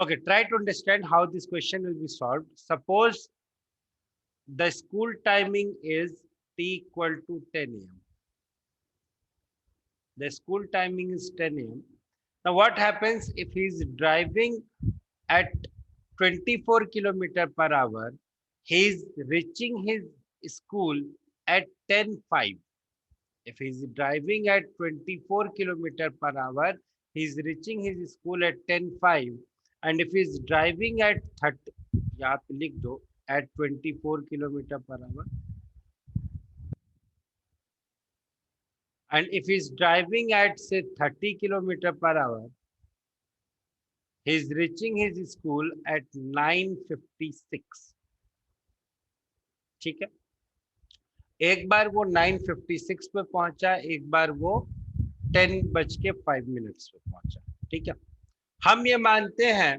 Okay, try to understand how this question will be solved. Suppose the school timing is t equal to 10 a.m. The school timing is 10 a.m. Now, what happens if he is driving at 24 kilometer per hour? He is reaching his school at 10:05. If he is driving at 24 kilometer per hour, he is reaching his school at 10:05. And if he is driving at 30, यहाँ पे लिख दो, at 24 kilometer per hour, and if he is driving at say 30 kilometer per hour, he is reaching his school at 9:56. ठीक है, एक बार वो 9:56 पे पहुंचा, एक बार वो 10:05 पे पहुंचा। ठीक है, हम ये मानते हैं।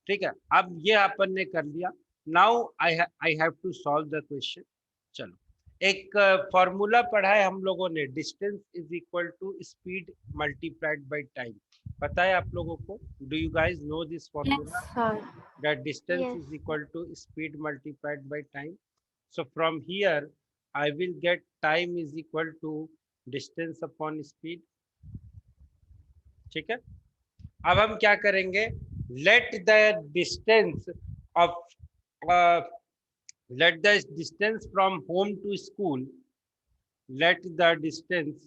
ठीक है, अब ये अपन ने कर लिया। Now I have to solve the question. चलो, एक फॉर्मूला पढ़ा है हम लोगों ने, distance is equal to speed multiplied by time. पता है आप लोगों को? Do you guys know this Yes, formula, sir. that distance Yes. is equal to speed multiplied by time? So from here I will get time is equal to distance upon speed. ठीक है, अब हम क्या करेंगे? let the distance of uh, let the distance from home to school, let the distance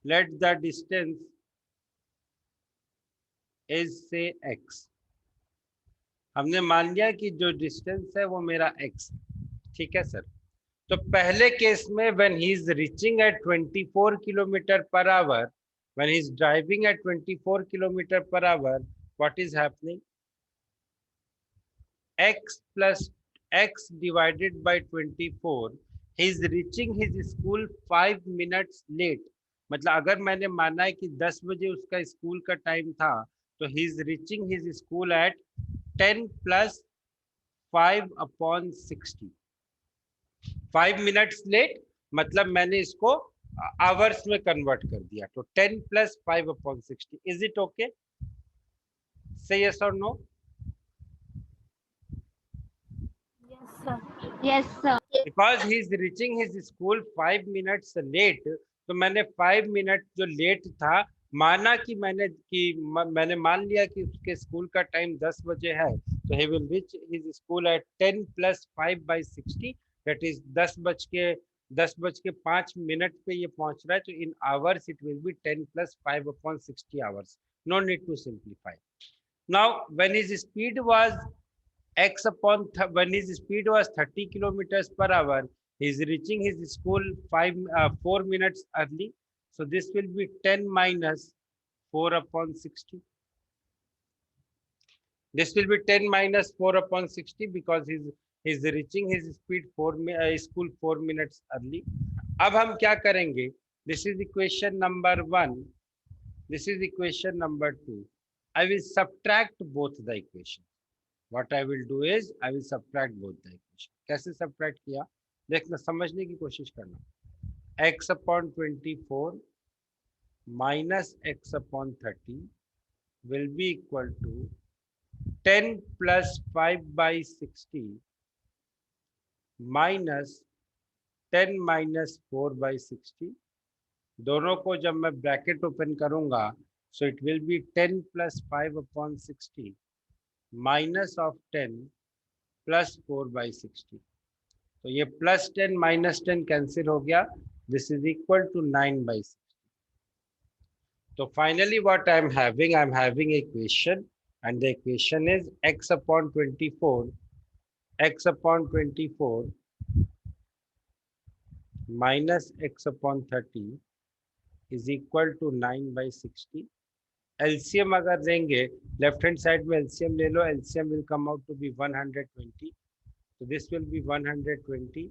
let the distance is say x. हमने मान लिया कि जो डिस्टेंस है वो मेरा x है। ठीक है सर, तो पहले केस में when he is reaching at 24 kilometer per hour, when he is driving at 24 kilometer per hour, what is happening? X plus x divided by 24, he is reaching his school 5 minutes late. मतलब अगर मैंने माना है कि 10 बजे उसका school का time था, तो he is reaching his school at 10 plus 5/60। 5 minutes late, मतलब मैंने इसको आवर्स में कन्वर्ट कर दिया, तो 10 plus 5/60। Is it okay? Say yes और no? Yes, sir. Yes, sir. Because he is reaching his school 5 minutes late, तो मैंने 5 मिनट जो लेट था माना कि मैंने मान लिया कि उसके स्कूल का टाइम 10 बजे है, तो he will reach his school at 10 plus 5/60, that is 10:05 पे ये पहुंच रहा है, तो in hours it will be 10 plus 5/60 hours. No need to simplify. Now when his speed was x upon when his speed was 30 kilometers per hour, he is reaching his school 4 minutes early, so this will be 10 minus 4/60. This will be 10 minus 4/60 because he's reaching his speed school 4 minutes early. अब हम क्या करेंगे? This is equation number 1, this is equation number 2. I will subtract both the equations. What I will do is I will subtract both the equation. कैसे subtract किया? देखना, समझने की कोशिश करना। x upon 24 minus x upon 30 will be equal to 10 plus 5/60 minus 10 minus 4/60। दोनों को जब मैं ब्रैकेट ओपन करूंगा, so it will be 10 plus 5/60 minus of 10 plus 4/60। तो ये +10 -10 कैंसिल हो गया, दिस इज इक्वल टू 9/60। तो finally what I am having equation, and the equation is x upon 24 minus x upon 30 is equal to 9/60। LCM अगर देंगे, left hand side में LCM ले लो, LCM will come out to be 120, तो this will be 120।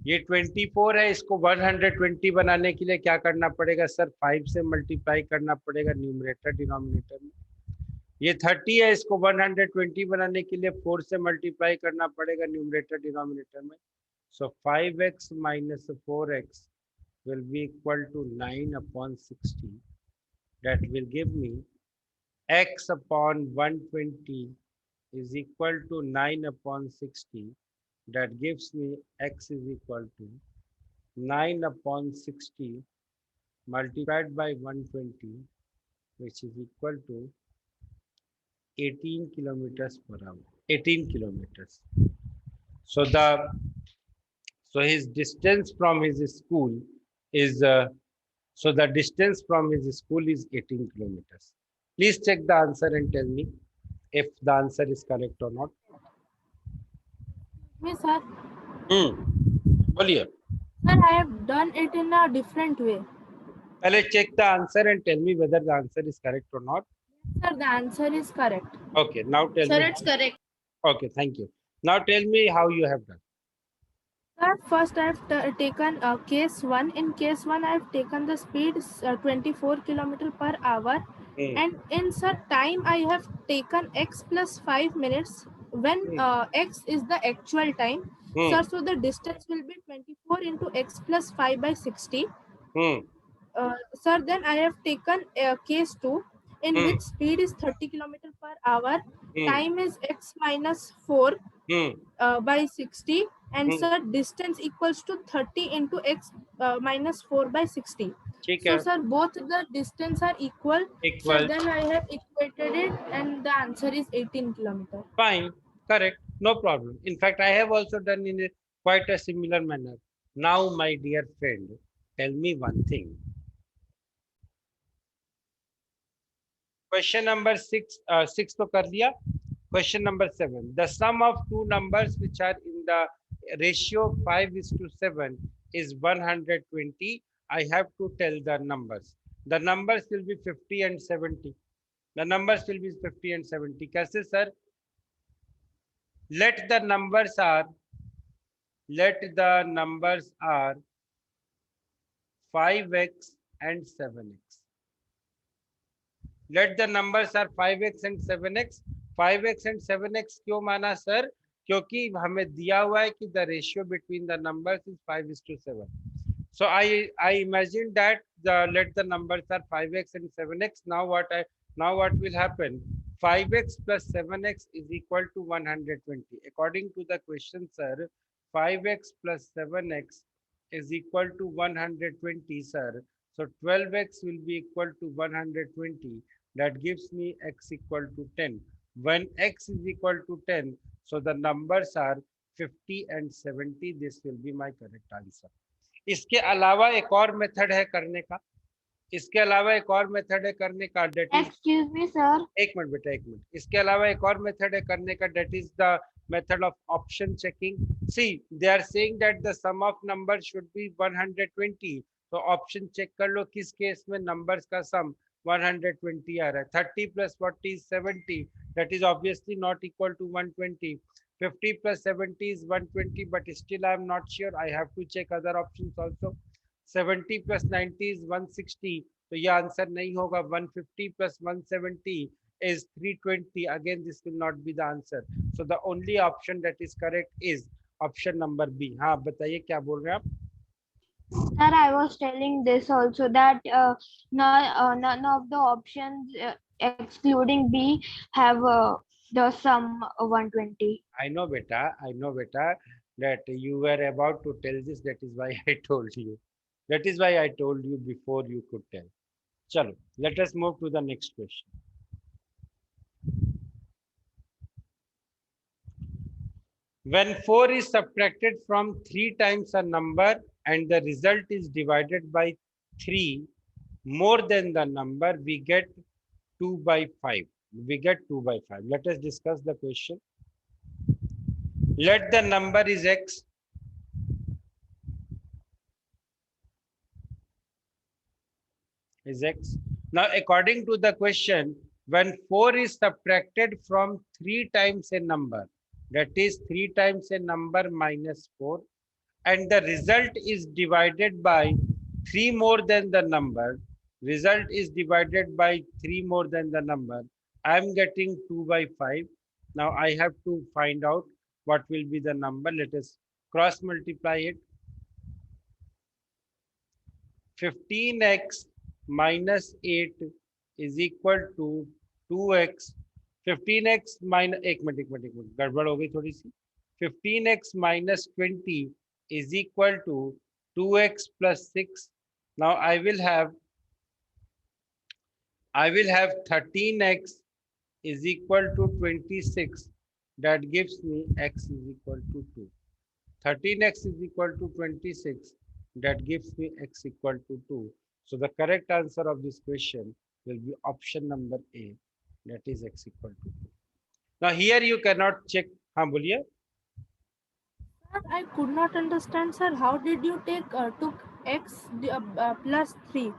ये 24 है, इसको 120 बनाने के लिए क्या करना पड़ेगा सर? 5 से मल्टीप्लाई करना पड़ेगा न्यूमरेटर डिनोमिनेटर में। ये 30 है, इसको 120 बनाने के लिए 4 से मल्टीप्लाई करना पड़ेगा न्यूमरेटर डिनोमिनेटर में। सो 5x minus 4x will be equal to 9/60, that will give me x upon 120 is equal to 9 upon 60. That gives me x is equal to 9 upon 60 multiplied by 120, which is equal to 18 kilometers per hour. 18 kilometers. So his distance from his school is the distance from his school is 18 kilometers. Please check the answer and tell me if the answer is correct or not. Me, sir. बोलिए. Sir, I have done it in a different way. पहले check the answer and tell me whether the answer is correct or not. Sir, the answer is correct. Okay, now tell Sir, me. it's correct. Okay, thank you. Now tell me how you have done. Sir, first I have taken case 1. In case 1, I have taken the speed 24 km per hour. And in sir time, I have taken x plus 5 minutes when x is the actual time. Sir, so the distance will be 24 into x plus 5 by 60. Sir, then I have taken case 2 in which speed is 30 km per hour. Time is x minus 4 by 60, and sir distance equals to 30 into x minus 4 by 60. ठीक So है. sir, both the distance are equal. So Equal. then I have equated it, and the answer is 18 kilometer. Fine, correct, no problem. In fact, I have also done in quite a similar manner. Now, my dear friend, tell me one thing. Question number 6, 6 to कर दिया. Question number 7. The sum of two numbers which are in the ratio 5:7 is 120. I have to tell the numbers. The numbers will be 50 and 70. The numbers will be 50 and 70. कैसे sir? Let the numbers are 5x and 7x. Let the numbers are 5x and 7x. 5x and 7x क्यों माना sir? क्योंकि हमें दिया हुआ है कि the ratio between the numbers is 5:7. So I imagine that let the numbers are 5x and 7x. Now what will happen? 5x plus 7x is equal to 120. According to the question, sir, 5x plus 7x is equal to 120, sir. So 12x will be equal to 120. That gives me x equal to 10. When x is equal to 10, so the numbers are 50 and 70. This will be my correct answer. इसके अलावा एक और method है करने का. इसके अलावा एक और मेथड है करने का. Excuse me, sir. एक मिनट बेटा, एक मिनट. इसके अलावा एक और मेथड है करने का. That is the method of option checking. See, they are saying that the sum of numbers should be 120. तो ऑप्शन चेक कर लो किस केस में नंबर्स का सम 120 आ रहा है. 30 plus 40 is 70. That is obviously not equal to 120. 50 plus 70 is 120, but still I am not sure. I have to check other options also. 70 plus 90 is 160. तो ये answer नहीं होगा. 150 plus 170 is 320. Again, this will not be the answer. So the only option that is correct is option number B. हाँ बताइए क्या बोल रहे हैं आप? Sir, I was telling this also that none of the options excluding B have the sum 120. I know beta that you were about to tell this. That is why I told you. That is why I told you before you could tell. Chalo, let us move to the next question. When 4 is subtracted from 3 times a number and the result is divided by 3 more than the number, we get 2 by 5. We get 2 by 5. Let us discuss the question. Let the number is x. Is x. Now, according to the question, when 4 is subtracted from 3 times a number, that is 3 times a number minus 4, and the result is divided by 3 more than the number, result is divided by 3 more than the number, I am getting 2 by 5. Now I have to find out what will be the number. Let us cross multiply it. 15x minus 8 is equal to 2x 15x minus एक minute गड़बड़ हो गई थोड़ी सी 15x minus 20 is equal to 2x plus 6. Now I will have 13x is equal to 26. That gives me x is equal to 2. 13x is equal to 26. That gives me x equal to 2. So the correct answer of this question will be option number A. That is x equal to 2. Now here you cannot check. हाँ बोलिए. Sir, I could not understand, sir. How did you took x plus 3?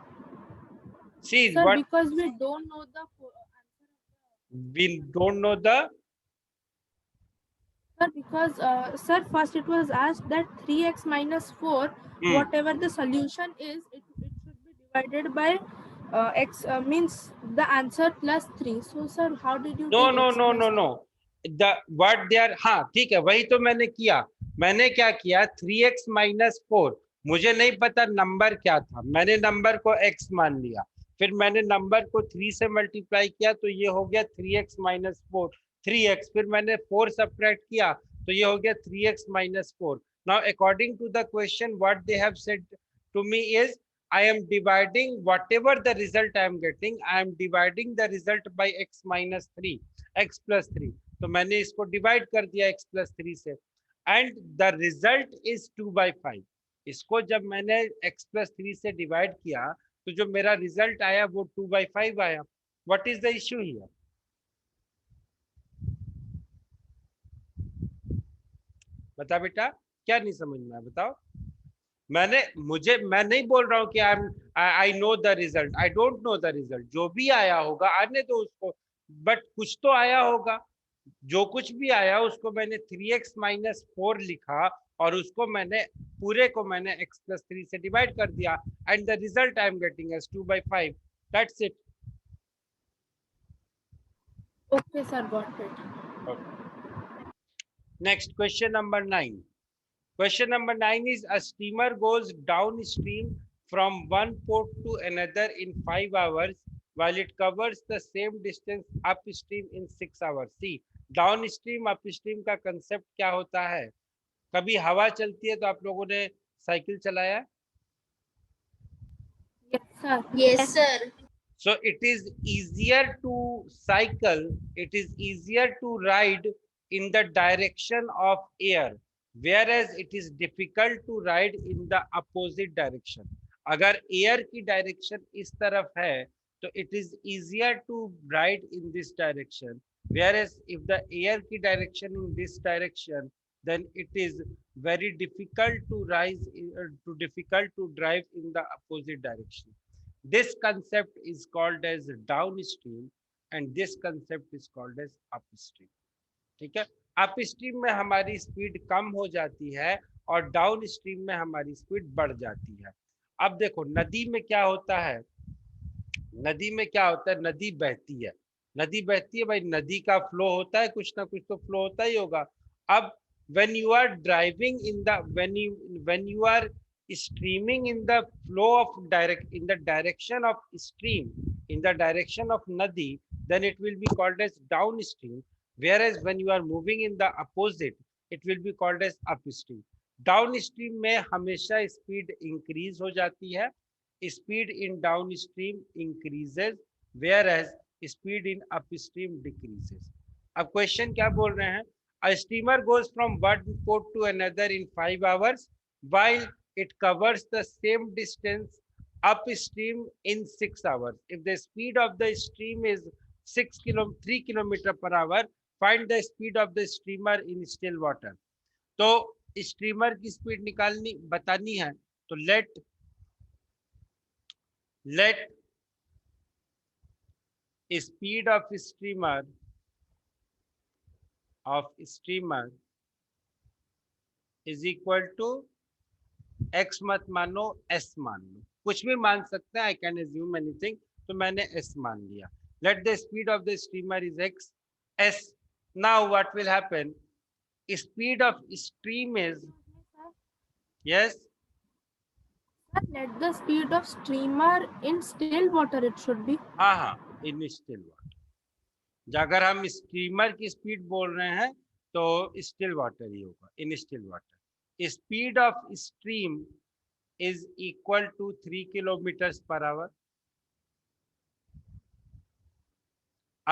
See Sir, what because we don't know the answer. we don't know the. Sir, because sir, first it was asked that 3x minus 4, whatever the solution is, it should be divided by x means the answer plus 3. So, sir, how did you no take no x no plus no no the what they are. हाँ ठीक है वही तो मैंने किया. मैंने क्या किया 3x माइनस 4. मुझे नहीं पता नंबर क्या था. मैंने नंबर को x मान लिया. फिर मैंने नंबर को 3 से मल्टीप्लाई किया तो ये हो गया 3x माइनस 4 3x. फिर मैंने 4 सब्ट्रैक्ट किया तो ये हो गया 3x minus 4. Now according to the question what they have said to me is I am dividing whatever the result I am getting, I am dividing the result by x minus 3, x plus 3. तो मैंने इसको divide कर दिया x plus 3 से and the result is 2 by 5. इसको जब मैंने x plus 3 से डिवाइड किया तो जो मेरा रिजल्ट आया वो 2 by 5 आया. What is the issue here? बता बेटा क्या नहीं समझ में आया बताओ. मैं नहीं बोल रहा हूँ कि I know the result. I don't know the result. जो भी आया होगा आने दो उसको. बट कुछ तो आया होगा. जो कुछ भी आया उसको मैंने 3x माइनस 4 लिखा और उसको मैंने पूरे को मैंने x प्लस 3 से डिवाइड कर दिया and the result I am getting as 2 by 5. That's it. Okay, sir, got it. Next question number 9. Question number 9 is a steamer goes downstream from one port to another in 5 hours while it covers the same distance upstream in 6 hours. See, downstream upstream का concept क्या होता है. कभी हवा चलती है तो आप लोगों ने साइकिल चलाया है. Yes, sir. Yes, sir. So it is easier to cycle, it is easier to ride in the direction of air, whereas it is difficult to ride in the opposite direction. अगर air की direction इस तरफ है तो it is easier to ride in this direction, whereas if the air की direction in this direction, then it is very difficult to difficult to drive in the opposite direction. This concept is called as downstream and this concept is called as upstream. ठीक है. Upstream में हमारी speed कम हो जाती है और down stream में हमारी स्पीड बढ़ जाती है. अब देखो नदी में क्या होता है. नदी में क्या होता है. नदी बहती है. नदी बहती है भाई. नदी का फ्लो होता है. कुछ ना कुछ तो फ्लो होता ही होगा. अब when you are driving in the when you are streaming in the flow of in the direction of stream, in the direction of nadi, then it will be called as downstream, whereas when you are moving in the opposite it will be called as upstream. Downstream में हमेशा speed increase हो जाती है. Speed in downstream increases whereas speed in upstream decreases. अब question क्या बोल रहे हैं. A steamer goes from one port to another in 5 hours while it covers the same distance upstream in 6 hours. If the speed of the stream is 3 kilometer per hour, find the speed of the steamer in still water. तो steamer की speed निकालनी बतानी है तो let speed of steamer is equal to x मत मानो s मान लो. कुछ भी मान सकते हैं. I can assume anything. तो मैंने s मान लिया. Let the speed of the steamer is x s. Now what will happen. Speed of stream is yes. Sir, let the speed of steamer in still water it should be. हाँ हाँ in still water. अगर हम steamer की speed बोल रहे हैं तो still water ही होगा, in still water speed of stream is equal to 3 kilometre per hour.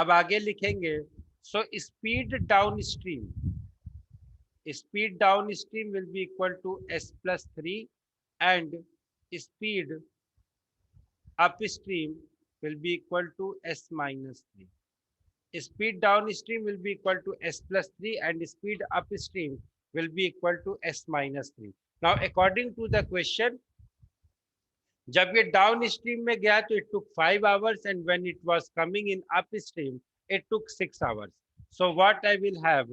अब आगे लिखेंगे, so speed downstream will be equal to s+3 and speed upstream will be equal to s-3. Speed downstream will be equal to s+3 and speed upstream will be equal to s-3. Now according to the question, जब ये downstream में गया तो it took 5 hours and when it was coming in upstream it took 6 hours. So what I will have,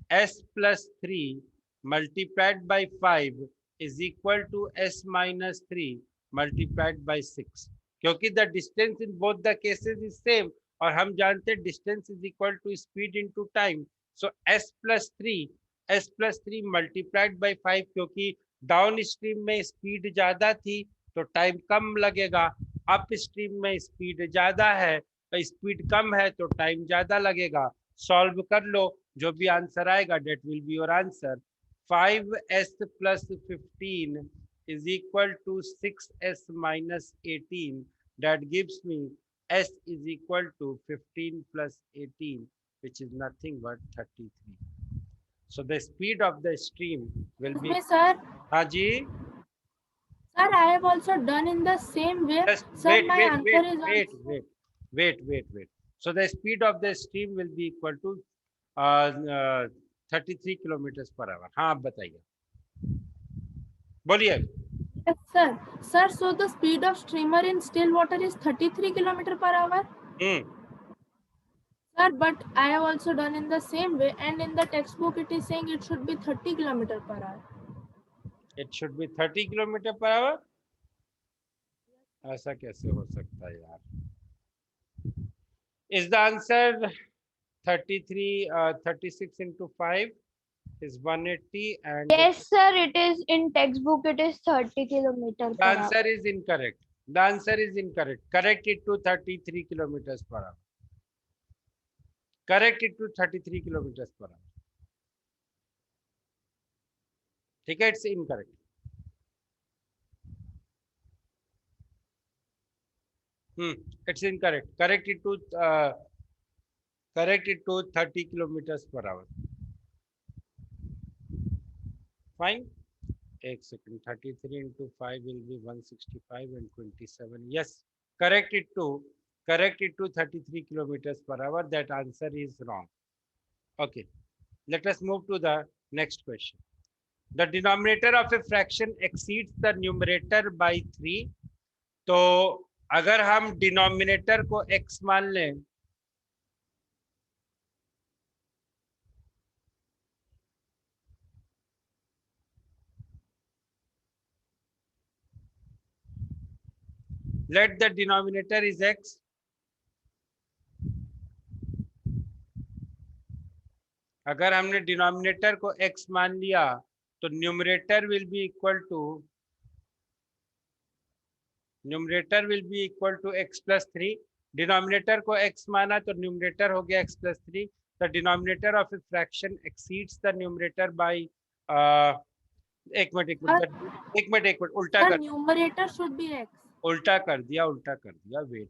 s+3 multiplied by 5 is equal to s-3 multiplied by 6, क्योंकि the distance in both the cases is same और हम जानते हैं distance is equal to speed into time. So s+3 multiplied by 5, क्योंकि down stream में speed ज्यादा थी तो टाइम कम लगेगा, अप स्ट्रीम में स्पीड ज्यादा है तो स्पीड कम है तो टाइम ज्यादा लगेगा। सॉल्व कर लो, जो भी आंसर आएगा that will be your answer. 5s + 15 is equal to 6s minus 18. That gives me s is equal to 15 plus 18, which is nothing but 33. So the speed of the stream will be. Sir. Haji. Sir, I have also done in the same way. Just Sir, my answer is wait. So the speed of the stream will be equal to 33 kilometre per our. हाँ आप बताइए, बोलिए। Yes, sir. Sir, so the speed of streamer in still water is 33 km per hour? Sir, but I have also done in the same way and in the textbook it is saying it should be 30 km per hour. It should be 30 km per hour? ऐसा कैसे हो सकता है यार? Is the answer 33, 36 into 5 is 180 and. Yes, sir. It is in textbook. It is 30 kilometers. The answer is incorrect. The answer is incorrect. Correct it to 33 kilometers per hour. Correct it to 33 kilometers per hour. ठीक है, it's incorrect. It's incorrect. Correct it to 30 kilometers per hour. Fine. एक second. 33 into 5 will be 165 and 27. Yes. Correct it to 33 kilometers per hour. That answer is wrong. Okay. Let us move to the next question. The denominator of a fraction exceeds the numerator by 3. तो अगर हम denominator को x मान लें, let the denominator is x. अगर हमने denominator को x मान लिया तो numerator will be equal to x plus 3. Denominator को x माना तो न्यूमरेटर हो गया x plus 3. The denominator of a fraction exceeds the numerator by एक मिनट उल्टा कर, न्यूमरेटर शुड बी x. उल्टा कर दिया, वेट।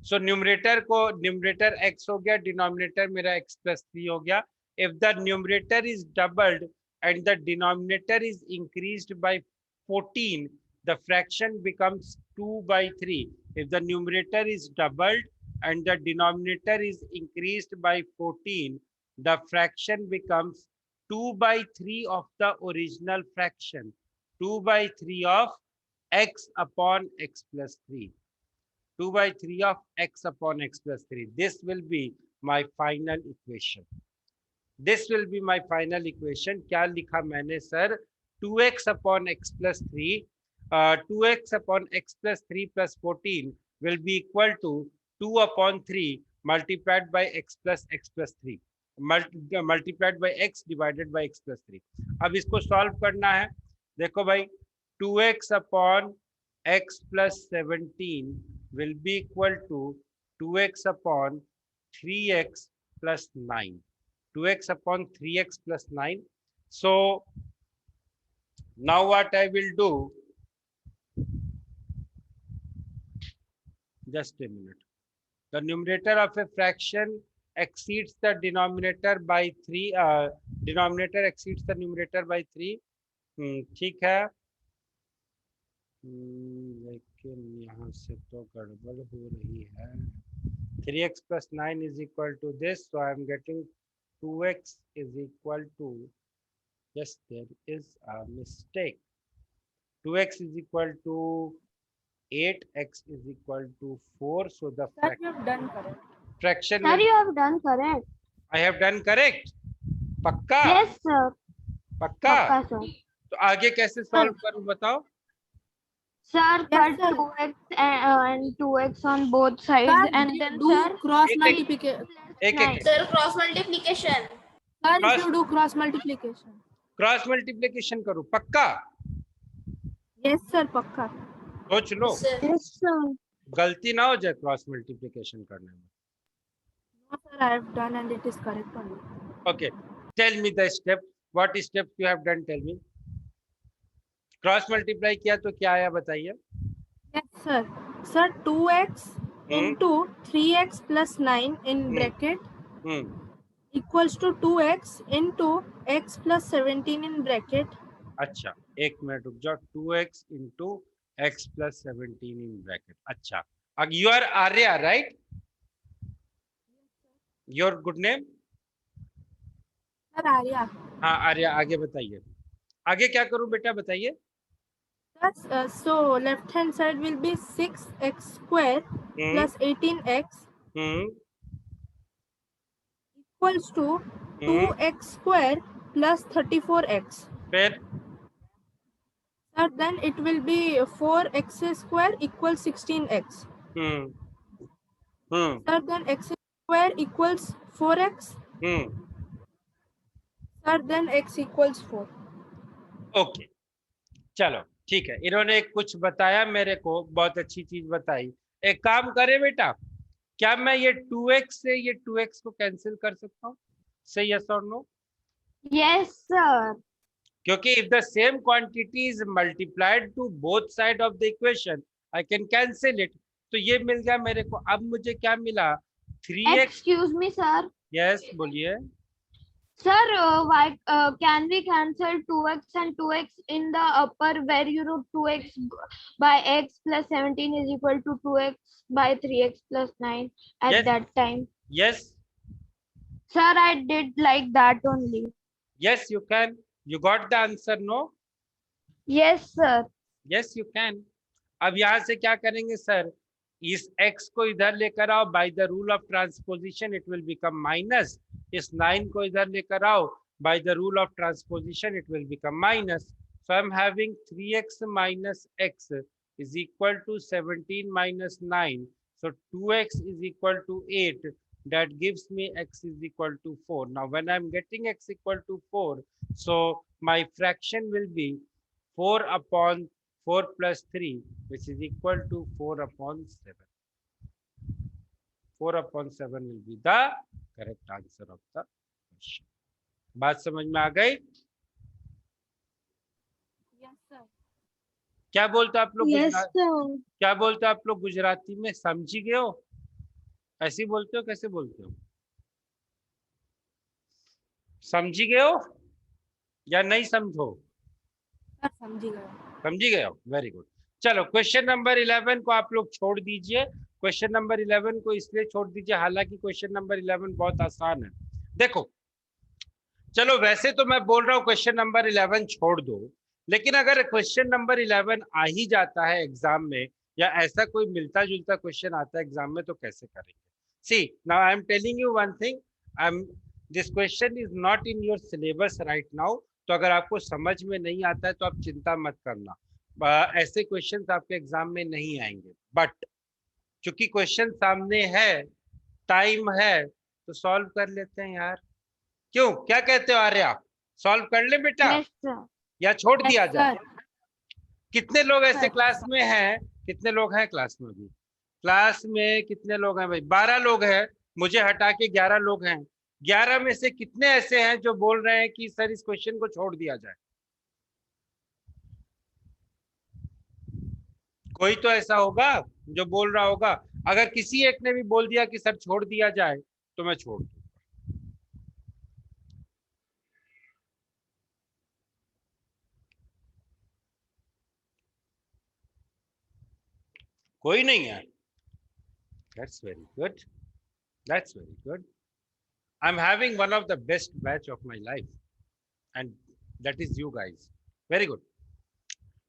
सो न्यूमरेटर x हो गया, डिनोमिनेटर मेरा x plus 3 हो गया। If the numerator is doubled and the denominator is increased by 14, the fraction becomes 2/3. If the numerator is doubled and the denominator is increased by 14, the fraction becomes 2/3 of the original fraction, 2/3 of x upon x plus 3. 2/3 of x upon x plus 3. This will be my final equation. This will be my final equation. क्या लिखा मैंने sir? 2x upon x plus 3, 2x upon x plus 3 plus 14 will be equal to 2 upon 3 multiplied by x plus 3. Multiplied by x divided by x plus 3. अब इसको solve करना है। देखो भाई, 2x upon x plus 17 will be equal to 2x upon 3x plus 9. 2x upon 3x plus 9. So now what I will do, just a minute. The numerator of a fraction exceeds the denominator by 3. Denominator exceeds the numerator by 3. ठीक है, लेकिन यहाँ से तो गड़बड़ हो रही है. 3x plus 9 is equal to this, so I am getting 2x is equal to, yes, there is a mistake. 2x is equal to 8, x is equal to 4, so the Sir, you have done correct. fraction Sir, will, you have done correct. I have done correct. पक्का? Yes, sir. पक्का? Pakka, sir. तो आगे कैसे solve करूं बताओ? Sir, cut sir. 2x and 2x on both sides, Sir, and then do sir, cross एक- multiplication. एक nine. एक Sir, cross multiplication. Sir, Cross- if you do cross multiplication. Cross multiplication करूं? पक्का? Yes, sir, pakka. सोच लो, Sir. Yes, sir. गलती ना हो जाए क्रॉस मल्टीप्लिकेशन करने में. No, sir, I have done and it is correct only. Okay, tell me the step. What steps you have done? Tell me. Cross multiply किया तो क्या आया बताइए? Yes, sir. Sir, 2x into 3x plus 9 in Hmm. bracket hmm, equals to 2x into x plus 17 in bracket. अच्छा, एक minute रुक जाओ. 2x into x plus 17 in bracket. अच्छा, you are Arya, right? Your good name? Sir, Arya. हाँ आर्या, आगे बताइए. आगे क्या करूं बेटा बताइए? So left hand side will be 6x square plus 18x hmm equals to 2x square plus 34x. फिर Sir, then it will be 4x square equals 16x. Sir, then x square equals 4x. Sir, then x equals 4. Okay, चलो ठीक है. इन्होंने कुछ बताया मेरे को, बहुत अच्छी चीज बताई. एक काम करें बेटा, क्या मैं ये 2x से ये 2x को कैंसिल कर सकता हूँ? से यस और नो? Yes, sir. क्योंकि if the same quantity is multiplied to both side of the equation, I can cancel it. तो ये मिल गया मेरे को. अब मुझे क्या मिला? 3x. Excuse me, sir. Yes बोलिए. Sir, why can we cancel 2x and 2x in the upper where you wrote 2x by x plus 17 is equal to 2x by 3x plus 9 at Yes. that time? Yes, Sir, I did like that only. yes you can. You got the answer, no? Yes, sir. Yes you can. अब यहाँ से क्या करेंगे sir? इस x को इधर लेकर आओ, by the rule of transposition it will become minus. इस 9 को इधर लेकर आओ, by the rule of transposition it will become minus. So I am having 3x minus x is equal to 17 minus 9. So 2x is equal to 8. That gives me x is equal to 4. Now when I am getting x equal to 4, so my fraction will be 4 upon 4 plus 3, which is equal to 4 upon 7. 4 upon 7 will be the correct answer of the question. बात समझ में आ गई? Yes, sir. क्या बोलते हो आप लोग? Yes, Gujarat, sir. क्या बोलते हो आप लोग गुजराती में? समझी गए हो? ऐसे बोलते हो? कैसे बोलते हो? समझी गए हो या नहीं समझो? Sir, समझी गए. समझी गए हो? Very good. चलो क्वेश्चन नंबर 11 को आप लोग छोड़ दीजिए. क्वेश्चन नंबर 11 को इसलिए छोड़ दीजिए, हालांकि क्वेश्चन नंबर 11 बहुत आसान है. देखो, चलो वैसे तो मैं बोल रहा हूँ क्वेश्चन नंबर 11 छोड़ दो, लेकिन अगर क्वेश्चन नंबर 11 आ ही जाता है एग्जाम में, या ऐसा कोई मिलता जुलता क्वेश्चन आता है एग्जाम में, तो कैसे करेंगे? See now I am telling you one thing, this question is not in your syllabus right now. तो अगर आपको समझ में नहीं आता है तो आप चिंता मत करना, ऐसे क्वेश्चंस आपके एग्जाम में नहीं आएंगे. बट चूंकि क्वेश्चन सामने है, टाइम है, तो सॉल्व कर लेते हैं यार. क्यों, क्या कहते हो आर्या? सॉल्व कर ले बेटा Yes, sir. या छोड़ दिया Yes, जाए? sir. कितने लोग ऐसे अच्छा। क्लास में हैं? कितने लोग हैं क्लास में? भी क्लास में कितने लोग हैं भाई? 12 लोग हैं, मुझे हटा के 11 लोग हैं। 11 में से कितने ऐसे हैं जो बोल रहे हैं कि सर इस क्वेश्चन को छोड़ दिया जाए? कोई तो ऐसा होगा जो बोल रहा होगा। अगर किसी एक ने भी बोल दिया कि सर छोड़ दिया जाए तो मैं छोड़ दूं। कोई नहीं है? That's very good, that's very good. I am having one of the best batch of my life and that is you guys. Very good.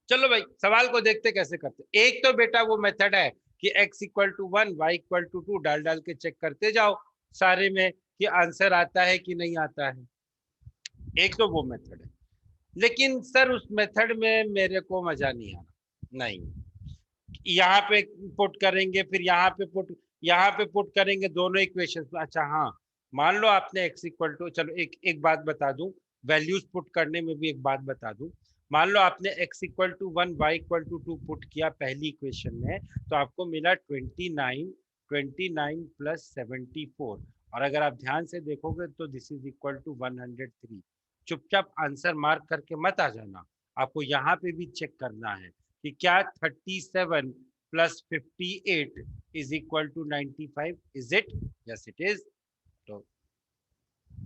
चलो भाई सवाल को देखते कैसे करते। एक तो बेटा वो मेथड है कि x equal to 1 y equal to 2 डाल डाल के चेक करते जाओ सारे में कि आंसर आता है कि नहीं आता है। एक तो वो मेथड है, लेकिन सर उस मेथड में मेरे को मजा नहीं आना। नहीं, यहाँ पे पुट करेंगे फिर यहाँ पे पुट करेंगे दोनों इक्वेशन। अच्छा हाँ, मान लो आपने x इक्वल टू, चलो एक बात बता दूं, वैल्यूज पुट करने में भी एक बात बता दूं। मान लो आपने x equal to 1 y equal to 2 put किया पहली इक्वेशन में, तो आपको मिला 29 प्लस 74। और अगर आप ध्यान से देखोगे तो दिस इज इक्वल टू 103। चुपचाप आंसर मार्क करके मत आ जाना, आपको यहाँ पे भी चेक करना है कि क्या 37 plus 58 is equal to 95। Is it? Yes it is. तो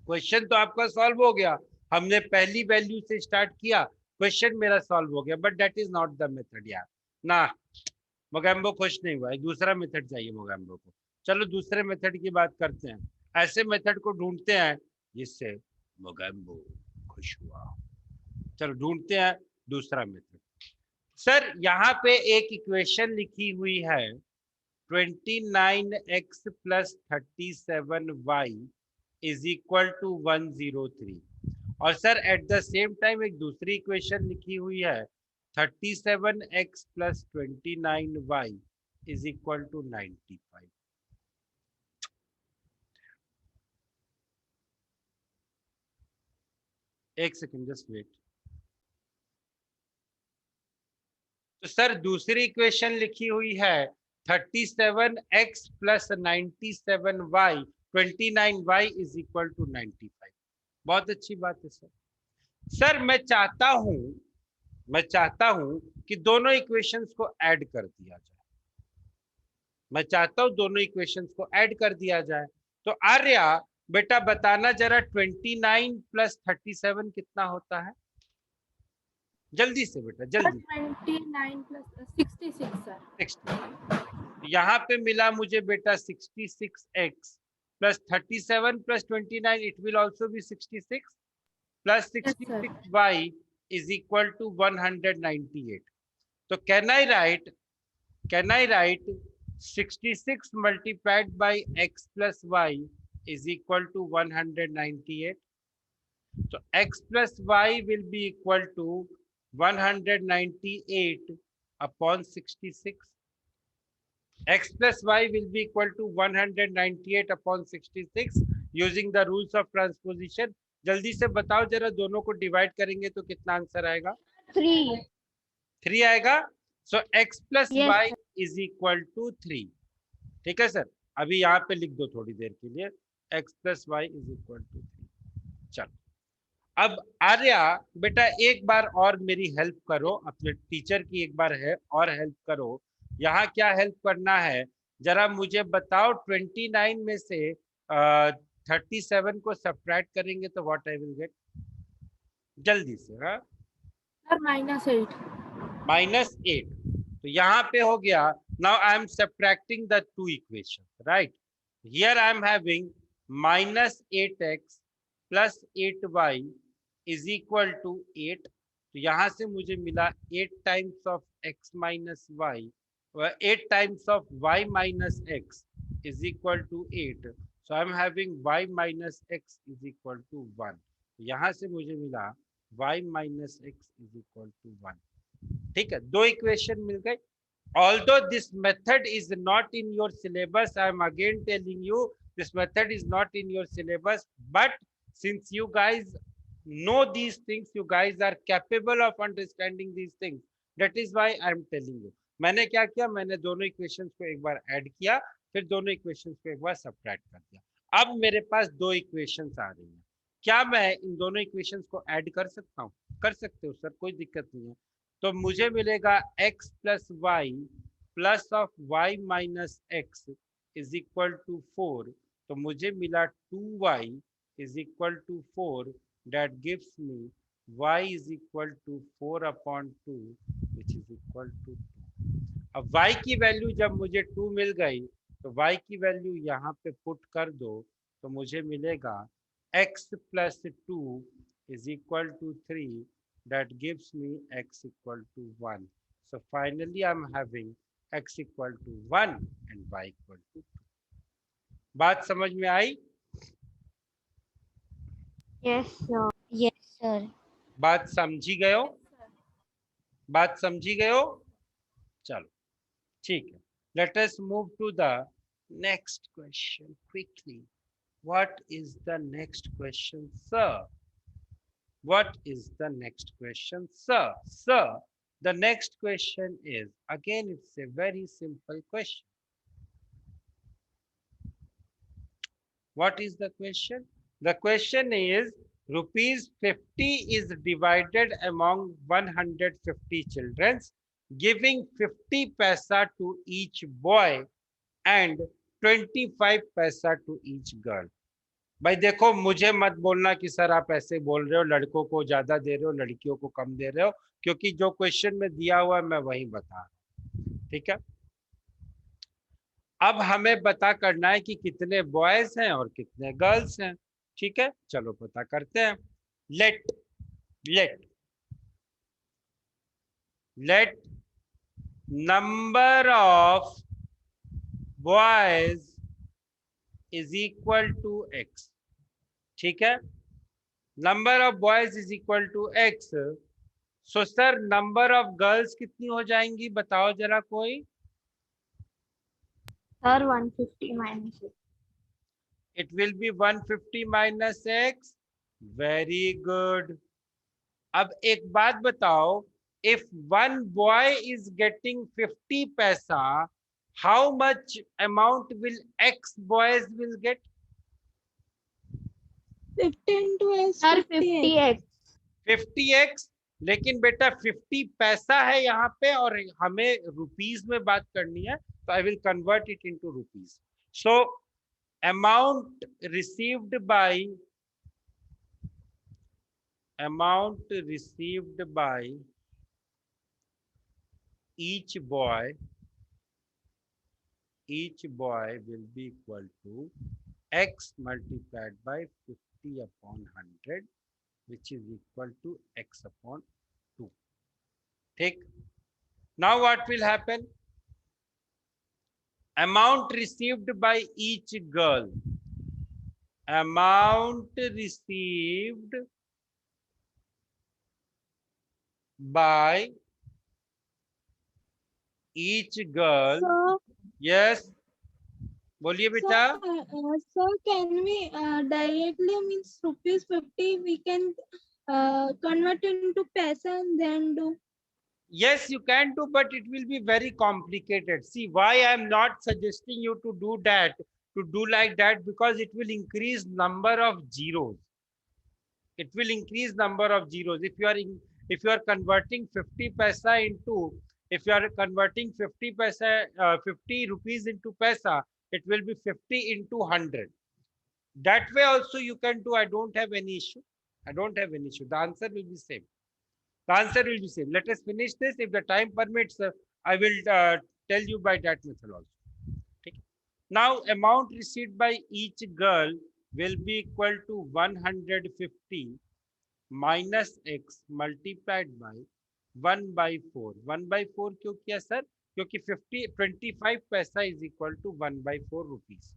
क्वेश्चन तो आपका सॉल्व हो गया, हमने पहली वैल्यू से स्टार्ट किया, क्वेश्चन मेरा सॉल्व हो गया। But that is not the method यार ना। मोगैम्बो खुश नहीं हुआ, दूसरा मेथड चाहिए मोगैम्बो को। चलो दूसरे मेथड की बात करते हैं, ऐसे मेथड को ढूंढते हैं जिससे मोगैम्बो खुश हुआ। चलो ढूंढते हैं दूसरा मेथड। सर यहाँ पे एक इक्वेशन लिखी हुई है 29x plus 37y is equal to 103। और sir at the same time एक दूसरी इक्वेशन लिखी हुई है 37x plus 29y is equal to 95। एक सेकेंड जस्ट वेट। तो सर दूसरी इक्वेशन लिखी हुई है 37x plus 97y 29y is equal to 95। बहुत अच्छी बात है सर। सर मैं चाहता हूं कि दोनों इक्वेशंस को ऐड कर दिया जाए। मैं चाहता हूं दोनों इक्वेशंस को ऐड कर दिया जाए। तो आर्या बेटा बताना जरा 29 प्लस 37 कितना होता है? जल्दी से बेटा जल्दी। 29 प्लस 66 सर। 60। यहाँ पे मिला मुझे बेटा 66x plus 37 plus 29 it will also be 66 plus 66y is equal to 198. So can I write 66 multiplied by x plus y is equal to 198. So x plus y will be equal to 198 upon 66. X plus y will be equal to 198 upon 66 using the rules of transposition. जल्दी से बताओ जरा, दोनों को divide करेंगे तो कितना answer आएगा? 3 आएगा। So x plus y is equal to 3। ठीक है सर, अभी यहाँ पे लिख दो थोड़ी देर के लिए, x plus y is equal to 3। चलो अब आर्या बेटा एक बार और मेरी हेल्प करो, अपने टीचर की एक बार है और हेल्प करो। यहाँ क्या हेल्प करना है जरा मुझे बताओ। 29 में से 37 को सब्ट्रैक्ट करेंगे तो व्हाट आई विल गेट? जल्दी से। हाँ सर -8। -8। तो यहाँ पे हो गया। Now I am subtracting the two equation, right? Here I am having -8x plus 8y is equal to 8। तो यहाँ से मुझे मिला 8 times of x minus y, 8 times of y minus x is equal to 8. So I am having y minus x is equal to 1. यहाँ से मुझे मिला y minus x is equal to 1. ठीक है, दो इक्वेशन मिल गए। Although this method is not in your syllabus, I am again telling you this method is not in your syllabus. But since you guys know these things, you guys are capable of understanding these things. That is why I am telling you. मैंने क्या किया, मैंने दोनों equations को एक बार add किया, फिर दोनों इक्वेशंस को एक बार सब्ट्रैक्ट कर दिया। अब मेरे पास दो इक्वेशंस आ रही हैं। क्या मैं इन दोनों इक्वेशंस को ऐड कर सकता हूँ? कर सकते हो सर, कोई दिक्कत नहीं है। तो मुझे मिलेगा x plus y plus of y minus x is equal to 4। तो मुझे मिला 2y is equal to 4, that gives me y is equal to 4 upon 2 which is equal to 2। अब y की वैल्यू जब मुझे 2 मिल गई तो y की वैल्यू यहाँ पे पुट कर दो, तो मुझे मिलेगा x plus 2 is equal to 3, that gives me x equal to 1. So finally I'm having x equal to 1 and y equal to 2. बात समझ में आई? Yes, sir. Yes, sir. बात समझी गए हो? बात समझी गए हो? चलो ठीक है, let us move to the next question quickly. What is the next question, sir? What is the next question, sir? Sir, the next question is, again, it's a very simple question. What is the question? The question is, rupees 50 is divided among 150 children, giving 50 paisa to each boy and 25 paisa to each girl. भाई देखो, मुझे मत बोलना कि sir आप ऐसे बोल रहे हो, लड़कों को ज्यादा दे रहे हो, लड़कियों को कम दे रहे हो, क्योंकि जो क्वेश्चन में दिया हुआ है मैं वही बता रहा हूं। ठीक है, अब हमें पता करना है कि कितने बॉयज हैं और कितने गर्ल्स हैं। ठीक है, चलो पता करते हैं। Let let let number of boys is equal to x. ठीक है, number of boys is equal to x. So sir number of girls कितनी हो जाएंगी, बताओ जरा कोई। Sir, 150 minus 6. It will B 150 minus x. Very good. अब एक बात बताओ, if one boy is getting 50 पैसा, how much amount will x boys will get? 15 to x. Sir, 50x. 50x। लेकिन बेटा 50 पैसा है यहाँ पे और हमें रुपीस में बात करनी है, तो I will convert it into rupees. So amount received by each boy will be equal to x multiplied by 50 upon 100, which is equal to x upon 2. ठीक, now what will happen? Amount received by each girl, amount received by each girl. So, yes, बोलिए बेटा। so can we directly means rupees 50 we can convert into paisa and then do? Yes, you can do, but it will be very complicated. See, why I am not suggesting you to do that, to do like that, because it will increase number of zeros. It will increase number of zeros. If you are converting 50 paisa into, if you are converting 50 paisa, 50 rupees into paisa, it will be 50 into 100. That way also you can do. I don't have any issue. I don't have any issue. The answer will be same. The answer will be same. Let us finish this. If the time permits, I will tell you by that method also. Okay. Now, amount received by each girl will be equal to 150 minus x multiplied by 1 by 4. 1 by 4 क्यों किया sir? क्योंकि 25 पैसा is equal to 1 by 4 rupees.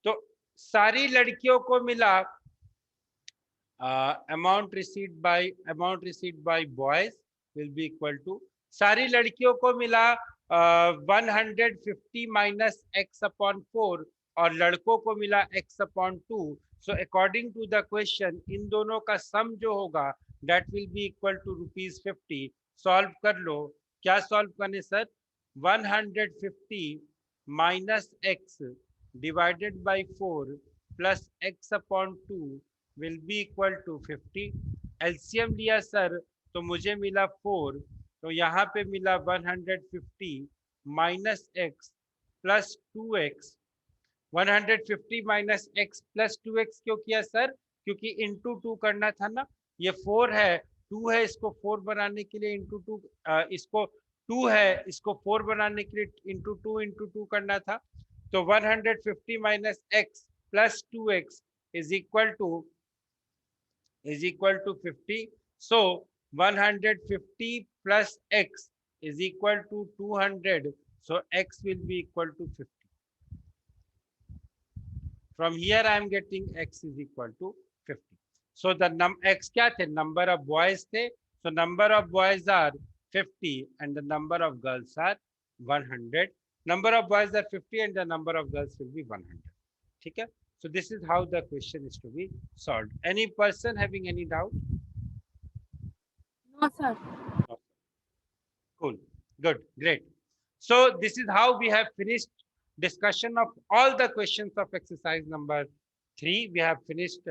तो सारी लड़कियों को मिला amount received by boys will be equal to, सारी लड़कियों को मिला 150 minus x upon 4 और लड़कों को मिला x upon 2. So according to the question, इन दोनों का सम जो होगा that will be equal to rupees 50. Solve कर लो क्या सॉल्व करने sir? 150 minus x divided by 4 plus x upon 2 will be equal to 50। LCM लिया सर तो मुझे मिला 4, तो यहाँ पे मिला 150 minus x plus 2x। 150 minus x plus 2x क्यों किया सर? क्योंकि इंटू 2 करना था ना। ये 4 है, 2 है, इसको 4 बनाने के लिए इंटू 2, इसको 2 है, इसको 4 बनाने के लिए इंटू 2 करना था। तो 150 minus x plus 2x is equal to 50. So 150 plus x is equal to 200. So x will be equal to 50. From here I am getting x is equal to 50. So the x क्या थे? Number of boys थे. So number of boys are 50 and the number of girls are 100. Number of boys are 50 and the number of girls will be 100. ठीक है? So this is how the question is to be solved. Any person having any doubt? No, sir. Cool. Good. Great. So this is how we have finished discussion of all the questions of exercise number 3. We have finished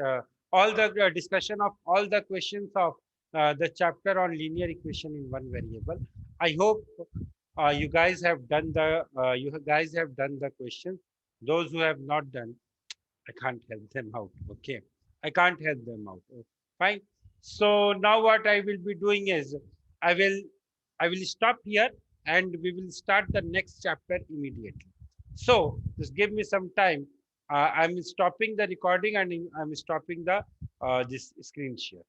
all the discussion of all the questions of the chapter on linear equation in one variable. I hope you guys have done the questions. Those who have not done, I can't help them out. Okay, I can't help them out. Fine. So now what I will be doing is I will stop here and we will start the next chapter immediately. So just give me some time. I'm stopping the recording and I'm stopping the this screen share.